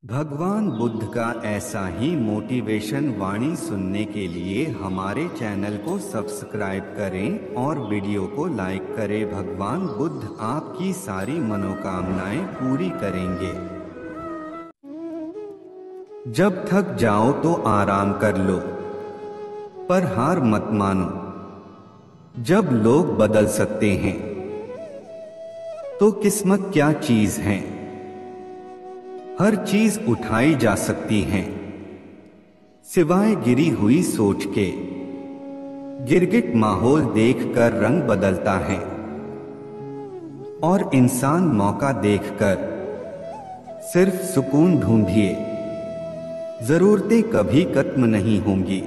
भगवान बुद्ध का ऐसा ही मोटिवेशन वाणी सुनने के लिए हमारे चैनल को सब्सक्राइब करें और वीडियो को लाइक करें। भगवान बुद्ध आपकी सारी मनोकामनाएं पूरी करेंगे। जब थक जाओ तो आराम कर लो, पर हार मत मानो। जब लोग बदल सकते हैं तो किस्मत क्या चीज है। हर चीज उठाई जा सकती है सिवाय गिरी हुई सोच के। गिरगिट माहौल देखकर रंग बदलता है और इंसान मौका देखकर सिर्फ सुकून ढूंढिए। जरूरतें कभी खत्म नहीं होंगी।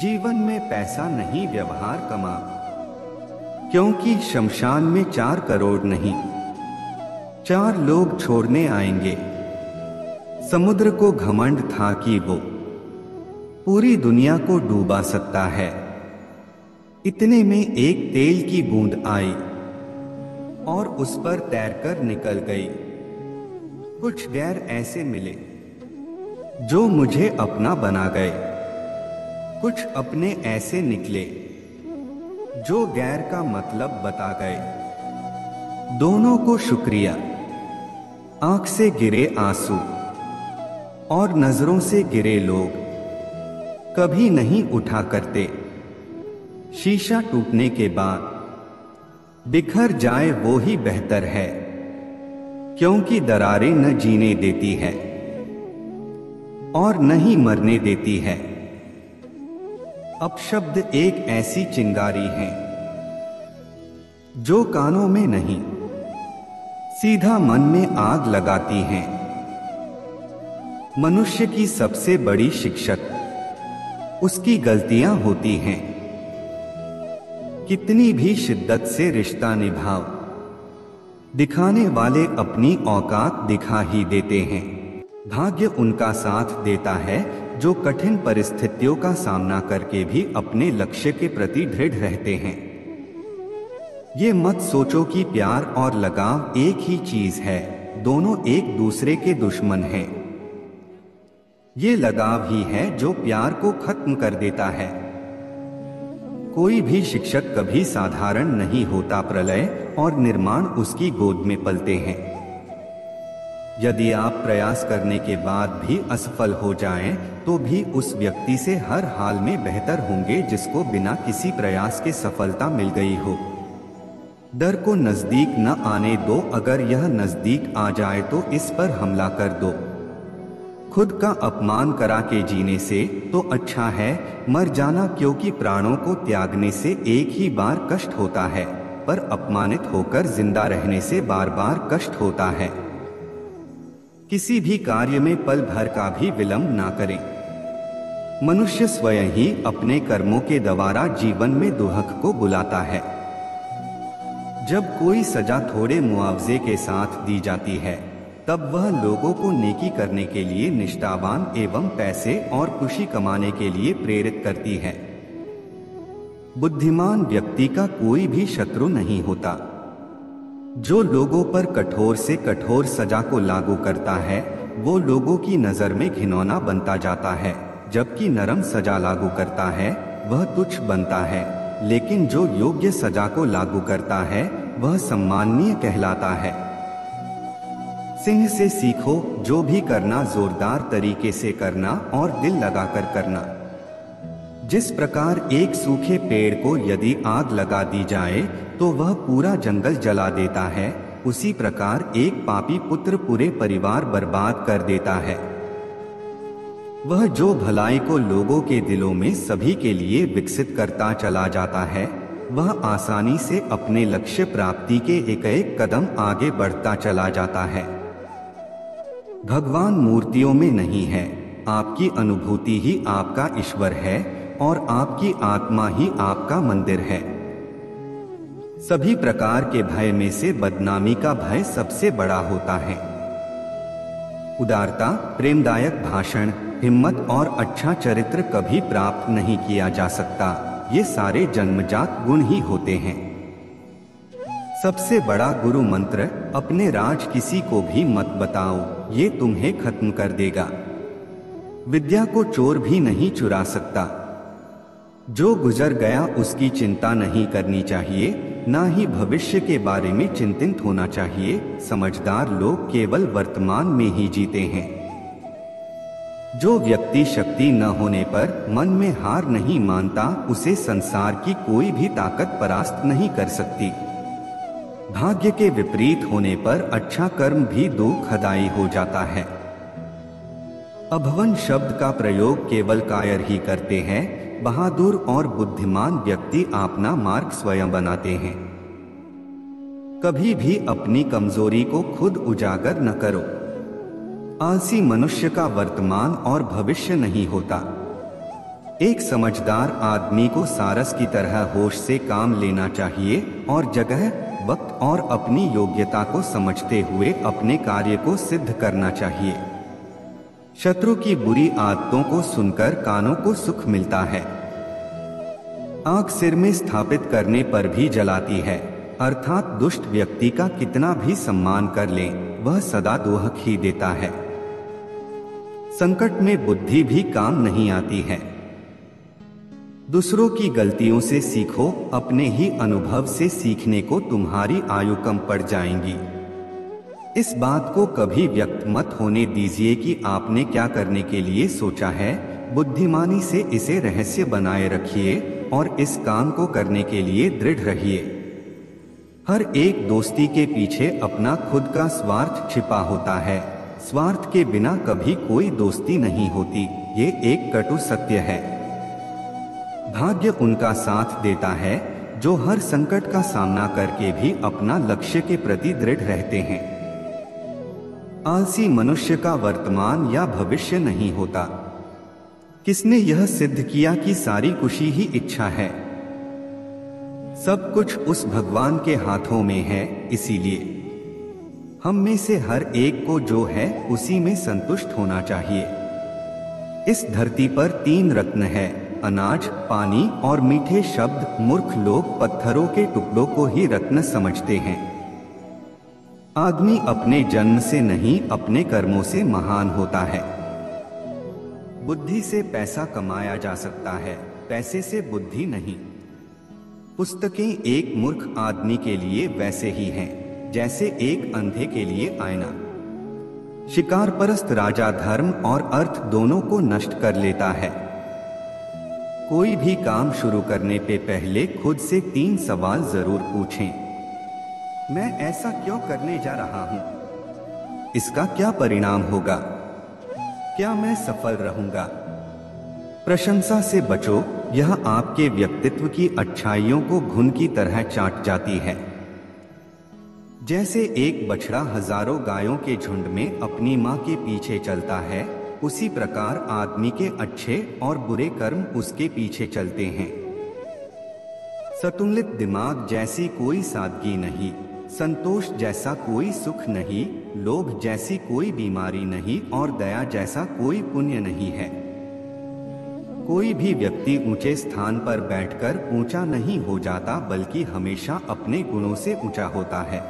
जीवन में पैसा नहीं व्यवहार कमा, क्योंकि शमशान में 4 करोड़ नहीं 4 लोग छोड़ने आएंगे। समुद्र को घमंड था कि वो पूरी दुनिया को डूबा सकता है। इतने में एक तेल की बूंद आई और उस पर तैरकर निकल गई। कुछ गैर ऐसे मिले जो मुझे अपना बना गए। कुछ अपने ऐसे निकले जो गैर का मतलब बता गए। दोनों को शुक्रिया। आंख से गिरे आंसू और नजरों से गिरे लोग कभी नहीं उठा करते। शीशा टूटने के बाद बिखर जाए वो ही बेहतर है, क्योंकि दरारें न जीने देती है और न ही मरने देती है। अपशब्द एक ऐसी चिंगारी है जो कानों में नहीं सीधा मन में आग लगाती हैं। मनुष्य की सबसे बड़ी शिक्षक उसकी गलतियां होती हैं। कितनी भी शिद्दत से रिश्ता निभाओ, दिखाने वाले अपनी औकात दिखा ही देते हैं। भाग्य उनका साथ देता है जो कठिन परिस्थितियों का सामना करके भी अपने लक्ष्य के प्रति दृढ़ रहते हैं। ये मत सोचो कि प्यार और लगाव एक ही चीज है, दोनों एक दूसरे के दुश्मन हैं। ये लगाव ही है जो प्यार को खत्म कर देता है। कोई भी शिक्षक कभी साधारण नहीं होता। प्रलय और निर्माण उसकी गोद में पलते हैं। यदि आप प्रयास करने के बाद भी असफल हो जाएं, तो भी उस व्यक्ति से हर हाल में बेहतर होंगे जिसको बिना किसी प्रयास के सफलता मिल गई हो। डर को नजदीक न आने दो। अगर यह नजदीक आ जाए तो इस पर हमला कर दो। खुद का अपमान करा के जीने से तो अच्छा है मर जाना, क्योंकि प्राणों को त्यागने से एक ही बार कष्ट होता है, पर अपमानित होकर जिंदा रहने से बार बार कष्ट होता है। किसी भी कार्य में पल भर का भी विलंब ना करें। मनुष्य स्वयं ही अपने कर्मों के द्वारा जीवन में दुख को बुलाता है। जब कोई सजा थोड़े मुआवजे के साथ दी जाती है, तब वह लोगों को नेकी करने के लिए निष्ठावान एवं पैसे और खुशी कमाने के लिए प्रेरित करती है। बुद्धिमान व्यक्ति का कोई भी शत्रु नहीं होता। जो लोगों पर कठोर से कठोर सजा को लागू करता है, वो लोगों की नजर में घिनौना बनता जाता है, जबकि नरम सजा लागू करता है वह तुच्छ बनता है। लेकिन जो योग्य सजा को लागू करता है वह सम्माननीय कहलाता है। सिंह से सीखो, जो भी करना जोरदार तरीके से करना और दिल लगाकर करना। जिस प्रकार एक सूखे पेड़ को यदि आग लगा दी जाए तो वह पूरा जंगल जला देता है, उसी प्रकार एक पापी पुत्र पूरे परिवार बर्बाद कर देता है। वह जो भलाई को लोगों के दिलों में सभी के लिए विकसित करता चला जाता है, वह आसानी से अपने लक्ष्य प्राप्ति के एक एक कदम आगे बढ़ता चला जाता है। भगवान मूर्तियों में नहीं है, आपकी अनुभूति ही आपका ईश्वर है और आपकी आत्मा ही आपका मंदिर है। सभी प्रकार के भय में से बदनामी का भय सबसे बड़ा होता है। उदारता, प्रेमदायक भाषण, हिम्मत और अच्छा चरित्र कभी प्राप्त नहीं किया जा सकता। ये सारे जन्मजात गुण ही होते हैं। सबसे बड़ा गुरु मंत्र, अपने राज किसी को भी मत बताओ, ये तुम्हें खत्म कर देगा। विद्या को चोर भी नहीं चुरा सकता। जो गुजर गया उसकी चिंता नहीं करनी चाहिए, ना ही भविष्य के बारे में चिंतित होना चाहिए। समझदार लोग केवल वर्तमान में ही जीते हैं। जो व्यक्ति शक्ति न होने पर मन में हार नहीं मानता, उसे संसार की कोई भी ताकत परास्त नहीं कर सकती। भाग्य के विपरीत होने पर अच्छा कर्म भी दुखदायी हो जाता है। अभवन शब्द का प्रयोग केवल कायर ही करते हैं। बहादुर और बुद्धिमान व्यक्ति अपना मार्ग स्वयं बनाते हैं। कभी भी अपनी कमजोरी को खुद उजागर न करो। आलसी मनुष्य का वर्तमान और भविष्य नहीं होता। एक समझदार आदमी को सारस की तरह होश से काम लेना चाहिए और जगह, वक्त और अपनी योग्यता को समझते हुए अपने कार्य को सिद्ध करना चाहिए। शत्रु की बुरी आदतों को सुनकर कानों को सुख मिलता है। आग सिर में स्थापित करने पर भी जलाती है, अर्थात दुष्ट व्यक्ति का कितना भी सम्मान कर ले, वह सदा दोहक ही देता है। संकट में बुद्धि भी काम नहीं आती है। दूसरों की गलतियों से सीखो, अपने ही अनुभव से सीखने को तुम्हारी आयु कम पड़ जाएंगी। इस बात को कभी व्यक्त मत होने दीजिए कि आपने क्या करने के लिए सोचा है। बुद्धिमानी से इसे रहस्य बनाए रखिए और इस काम को करने के लिए दृढ़ रहिए। हर एक दोस्ती के पीछे अपना खुद का स्वार्थ छिपा होता है। स्वार्थ के बिना कभी कोई दोस्ती नहीं होती, ये एक कटु सत्य है। भाग्य उनका साथ देता है जो हर संकट का सामना करके भी अपना लक्ष्य के प्रति दृढ़ रहते हैं। आलसी मनुष्य का वर्तमान या भविष्य नहीं होता। किसने यह सिद्ध किया कि सारी खुशी ही इच्छा है? सब कुछ उस भगवान के हाथों में है। इसीलिए हम में से हर एक को जो है उसी में संतुष्ट होना चाहिए। इस धरती पर 3 रत्न है, अनाज, पानी और मीठे शब्द। मूर्ख लोग पत्थरों के टुकड़ों को ही रत्न समझते हैं। आदमी अपने जन्म से नहीं, अपने कर्मों से महान होता है। बुद्धि से पैसा कमाया जा सकता है, पैसे से बुद्धि नहीं। पुस्तकें एक मूर्ख आदमी के लिए वैसे ही हैं जैसे एक अंधे के लिए आईना। शिकार परस्त राजा धर्म और अर्थ दोनों को नष्ट कर लेता है। कोई भी काम शुरू करने पे पहले खुद से 3 सवाल जरूर पूछें। मैं ऐसा क्यों करने जा रहा हूं? इसका क्या परिणाम होगा? क्या मैं सफल रहूंगा? प्रशंसा से बचो, यह आपके व्यक्तित्व की अच्छाइयों को घुन की तरह चाट जाती है। जैसे एक बछड़ा हजारों गायों के झुंड में अपनी मां के पीछे चलता है, उसी प्रकार आदमी के अच्छे और बुरे कर्म उसके पीछे चलते हैं। संतुलित दिमाग जैसी कोई सादगी नहीं, संतोष जैसा कोई सुख नहीं, लोभ जैसी कोई बीमारी नहीं और दया जैसा कोई पुण्य नहीं है। कोई भी व्यक्ति ऊंचे स्थान पर बैठकर ऊंचा नहीं हो जाता, बल्कि हमेशा अपने गुणों से ऊंचा होता है।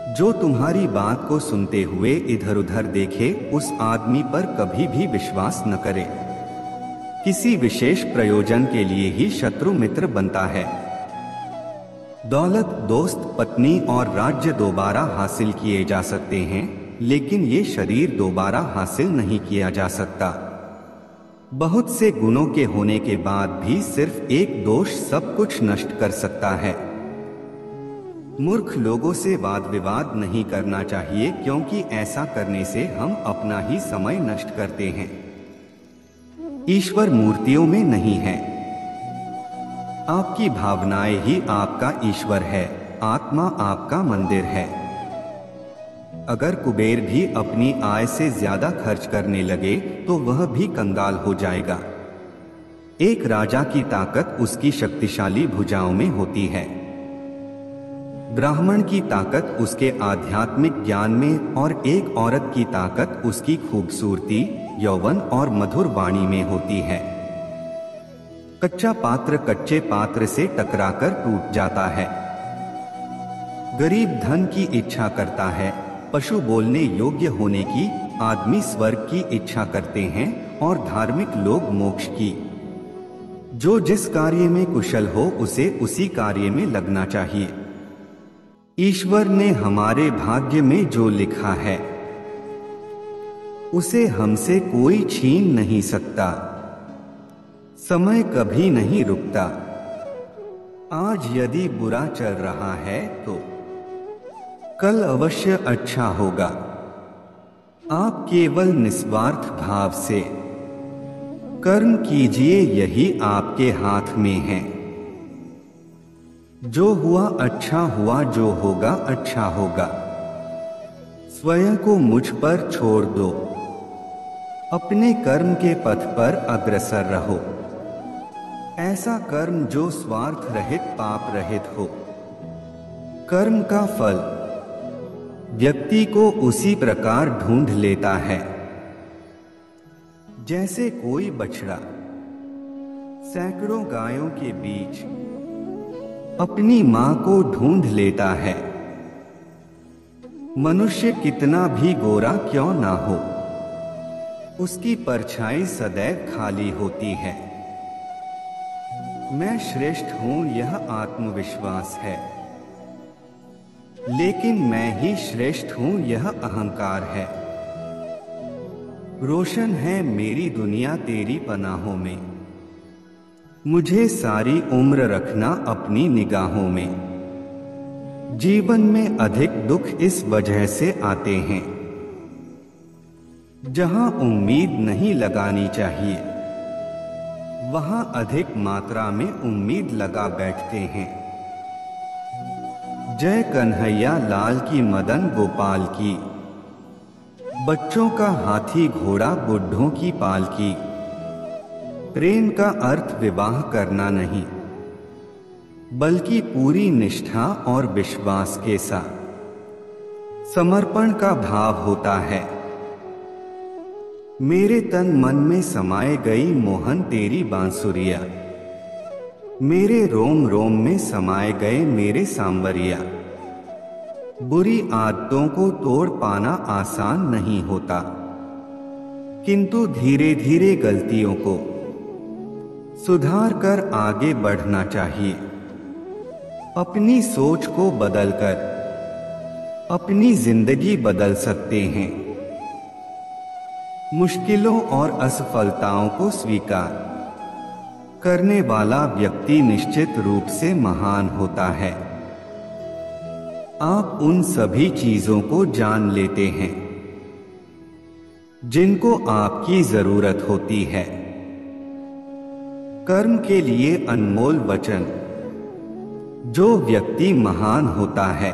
जो तुम्हारी बात को सुनते हुए इधर उधर देखे, उस आदमी पर कभी भी विश्वास न करे। किसी विशेष प्रयोजन के लिए ही शत्रु मित्र बनता है। दौलत, दोस्त, पत्नी और राज्य दोबारा हासिल किए जा सकते हैं, लेकिन ये शरीर दोबारा हासिल नहीं किया जा सकता। बहुत से गुणों के होने के बाद भी सिर्फ एक दोष सब कुछ नष्ट कर सकता है। मूर्ख लोगों से वाद विवाद नहीं करना चाहिए, क्योंकि ऐसा करने से हम अपना ही समय नष्ट करते हैं। ईश्वर मूर्तियों में नहीं है। आपकी भावनाएं ही आपका ईश्वर है, आत्मा आपका मंदिर है। अगर कुबेर भी अपनी आय से ज्यादा खर्च करने लगे तो वह भी कंगाल हो जाएगा। एक राजा की ताकत उसकी शक्तिशाली भुजाओं में होती है। ब्राह्मण की ताकत उसके आध्यात्मिक ज्ञान में और एक औरत की ताकत उसकी खूबसूरती, यौवन और मधुर वाणी में होती है। कच्चा पात्र कच्चे पात्र से टकराकर टूट जाता है। गरीब धन की इच्छा करता है, पशु बोलने योग्य होने की, आदमी स्वर्ग की इच्छा करते हैं और धार्मिक लोग मोक्ष की। जो जिस कार्य में कुशल हो उसे उसी कार्य में लगना चाहिए। ईश्वर ने हमारे भाग्य में जो लिखा है उसे हमसे कोई छीन नहीं सकता। समय कभी नहीं रुकता। आज यदि बुरा चल रहा है तो कल अवश्य अच्छा होगा। आप केवल निस्वार्थ भाव से कर्म कीजिए, यही आपके हाथ में है। जो हुआ अच्छा हुआ, जो होगा अच्छा होगा। स्वयं को मुझ पर छोड़ दो, अपने कर्म के पथ पर अग्रसर रहो। ऐसा कर्म जो स्वार्थ रहित, पाप रहित हो। कर्म का फल व्यक्ति को उसी प्रकार ढूंढ लेता है जैसे कोई बछड़ा सैकड़ों गायों के बीच अपनी मां को ढूंढ लेता है। मनुष्य कितना भी गोरा क्यों ना हो, उसकी परछाई सदैव खाली होती है। मैं श्रेष्ठ हूं यह आत्मविश्वास है, लेकिन मैं ही श्रेष्ठ हूं यह अहंकार है। रोशन है मेरी दुनिया तेरी पनाहों में, मुझे सारी उम्र रखना अपनी निगाहों में। जीवन में अधिक दुख इस वजह से आते हैं जहां उम्मीद नहीं लगानी चाहिए, वहां अधिक मात्रा में उम्मीद लगा बैठते हैं। जय कन्हैया लाल की, मदन गोपाल की। बच्चों का हाथी घोड़ा, बुढ़ों की पालकी। प्रेम का अर्थ विवाह करना नहीं, बल्कि पूरी निष्ठा और विश्वास के साथ समर्पण का भाव होता है। मेरे तन मन में समाये गई मोहन तेरी बांसुरिया, मेरे रोम रोम में समाये गए मेरे सांवरिया। बुरी आदतों को तोड़ पाना आसान नहीं होता, किंतु धीरे धीरे गलतियों को सुधार कर आगे बढ़ना चाहिए। अपनी सोच को बदलकर अपनी जिंदगी बदल सकते हैं। मुश्किलों और असफलताओं को स्वीकार करने वाला व्यक्ति निश्चित रूप से महान होता है। आप उन सभी चीजों को जान लेते हैं जिनको आपकी जरूरत होती है। कर्म के लिए अनमोल वचन। जो व्यक्ति महान होता है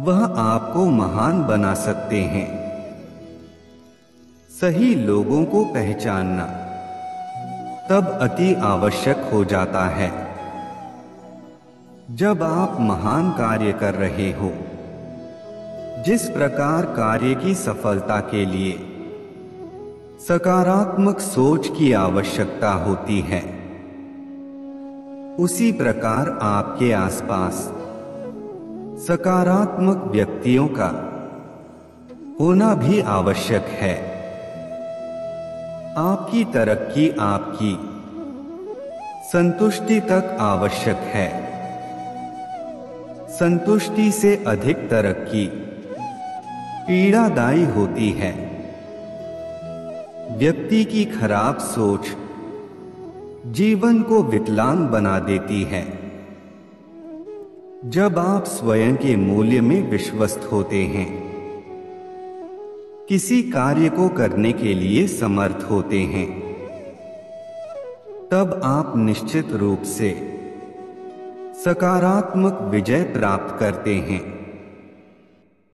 वह आपको महान बना सकते हैं। सही लोगों को पहचानना तब अति आवश्यक हो जाता है जब आप महान कार्य कर रहे हो। जिस प्रकार कार्य की सफलता के लिए सकारात्मक सोच की आवश्यकता होती है, उसी प्रकार आपके आसपास सकारात्मक व्यक्तियों का होना भी आवश्यक है। आपकी तरक्की आपकी संतुष्टि तक आवश्यक है। संतुष्टि से अधिक तरक्की पीड़ादायी होती है। व्यक्ति की खराब सोच जीवन को विकलांग बना देती है। जब आप स्वयं के मूल्य में विश्वस्त होते हैं, किसी कार्य को करने के लिए समर्थ होते हैं, तब आप निश्चित रूप से सकारात्मक विजय प्राप्त करते हैं।